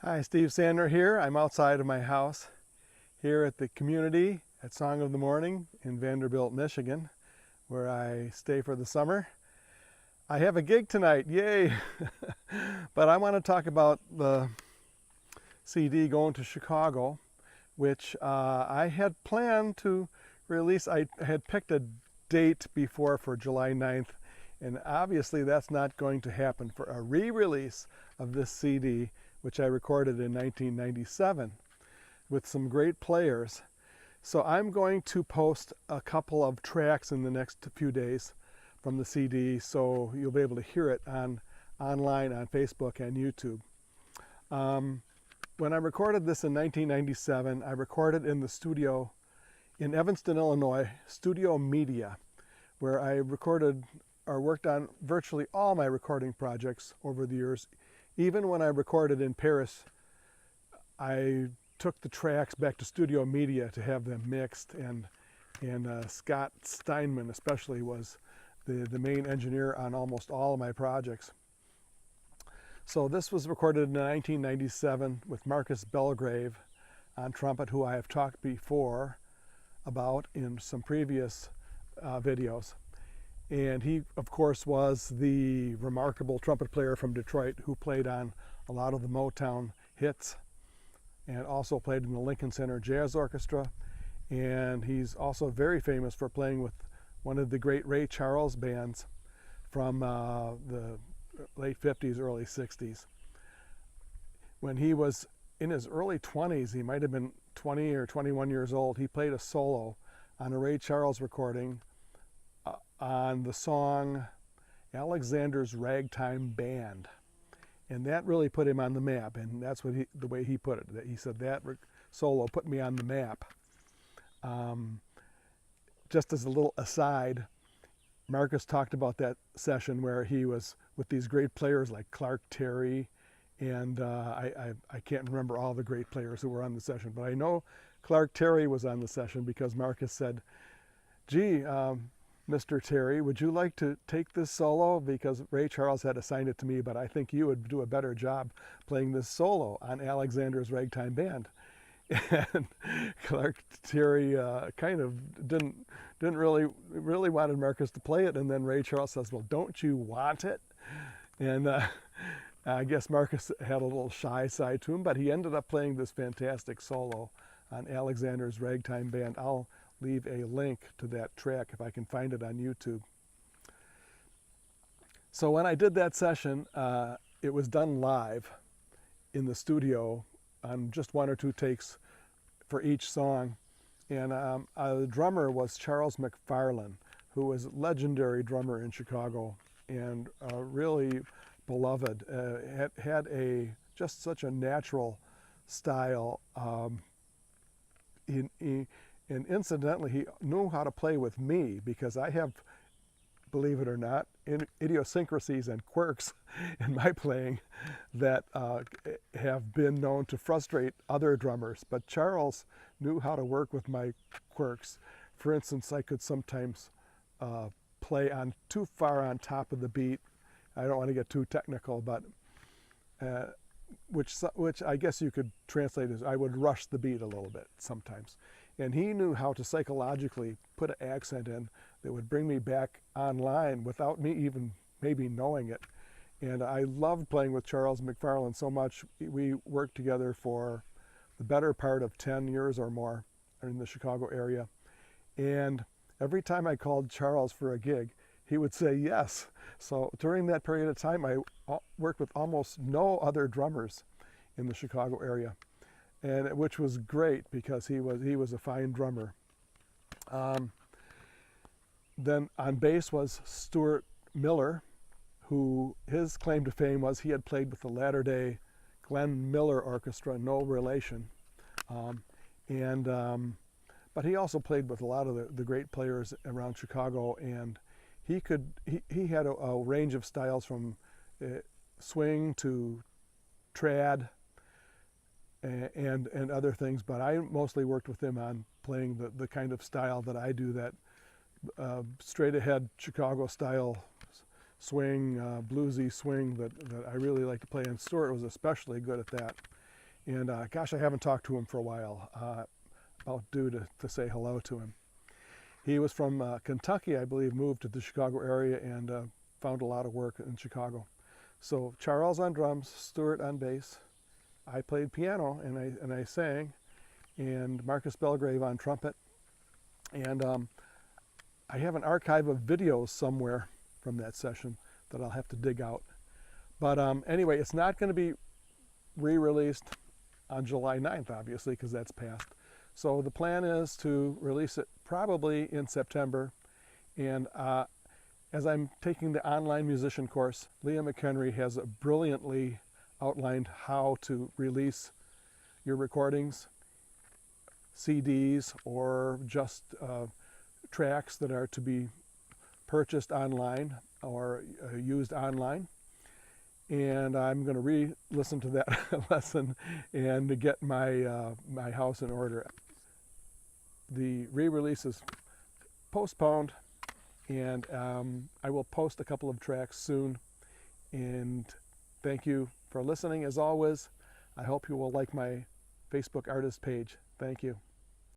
Hi, Steve Sander here. I'm outside of my house here at the community at Song of the Morning in Vanderbilt, Michigan, where I stay for the summer. I have a gig tonight, yay! But I want to talk about the CD Going to Chicago, which I had planned to release. I had picked a date before for July 9th, and obviously that's not going to happen for a re-release of this CD, which I recorded in 1997 with some great players. So I'm going to post a couple of tracks in the next few days from the CD, so you'll be able to hear it online on Facebook and YouTube. When I recorded this in 1997, I recorded in the studio in Evanston, Illinois, Studio Media, where I recorded or worked on virtually all my recording projects over the years. Even when I recorded in Paris, I took the tracks back to Studio Media to have them mixed, and Scott Steinman especially was the main engineer on almost all of my projects. So this was recorded in 1997 with Marcus Belgrave on trumpet, who I have talked before about in some previous videos. And he, of course, was the remarkable trumpet player from Detroit who played on a lot of the Motown hits and also played in the Lincoln Center Jazz Orchestra. And he's also very famous for playing with one of the great Ray Charles bands from the late 50s, early 60s. When he was in his early 20s, he might have been 20 or 21 years old, he played a solo on a Ray Charles recording on the song Alexander's Ragtime Band. And that really put him on the map, and that's what the way he put it. That he said that solo put me on the map. Just as a little aside, Marcus talked about that session where he was with these great players like Clark Terry, and I can't remember all the great players who were on the session, but I know Clark Terry was on the session because Marcus said, gee, Mr. Terry, would you like to take this solo? Because Ray Charles had assigned it to me, but I think you would do a better job playing this solo on Alexander's Ragtime Band. And Clark Terry kind of didn't really wanted Marcus to play it, and then Ray Charles says, well, don't you want it? And I guess Marcus had a little shy side to him, but he ended up playing this fantastic solo on Alexander's Ragtime Band. I'll leave a link to that track if I can find it on YouTube. So when I did that session, it was done live in the studio on just one or two takes for each song. And the drummer was Charles McFarlane, who was a legendary drummer in Chicago and really beloved. Had just such a natural style. And incidentally, he knew how to play with me because I have, believe it or not, idiosyncrasies and quirks in my playing that have been known to frustrate other drummers. But Charles knew how to work with my quirks. For instance, I could sometimes play on too far on top of the beat. I don't want to get too technical, but which I guess you could translate as I would rush the beat a little bit sometimes. And he knew how to psychologically put an accent in that would bring me back online without me even maybe knowing it. And I loved playing with Charles McFarlane so much. We worked together for the better part of 10 years or more in the Chicago area. And every time I called Charles for a gig, he would say yes. So during that period of time, I worked with almost no other drummers in the Chicago area, and which was great because he was a fine drummer. Then on bass was Stuart Miller, who his claim to fame was he had played with the latter-day Glenn Miller Orchestra, no relation. But he also played with a lot of the great players around Chicago, and he had a range of styles from swing to trad and other things, but I mostly worked with him on playing the kind of style that I do, that straight ahead Chicago style swing, bluesy swing that I really like to play, and Stuart was especially good at that. And gosh, I haven't talked to him for a while. About due to say hello to him. He was from Kentucky, I believe, moved to the Chicago area and found a lot of work in Chicago. So Charles on drums, Stuart on bass. I played piano and I sang, and Marcus Belgrave on trumpet. And I have an archive of videos somewhere from that session that I'll have to dig out. But anyway, it's not going to be re-released on July 9th, obviously, because that's past. So the plan is to release it probably in September. And as I'm taking the online musician course, Leah McHenry has brilliantly outlined how to release your recordings, CDs, or just tracks that are to be purchased online or used online. And I'm going to re-listen to that lesson and get my my house in order. The re-release is postponed, and I will post a couple of tracks soon. And thank you for listening as always. I hope you will like my Facebook artist page. Thank you.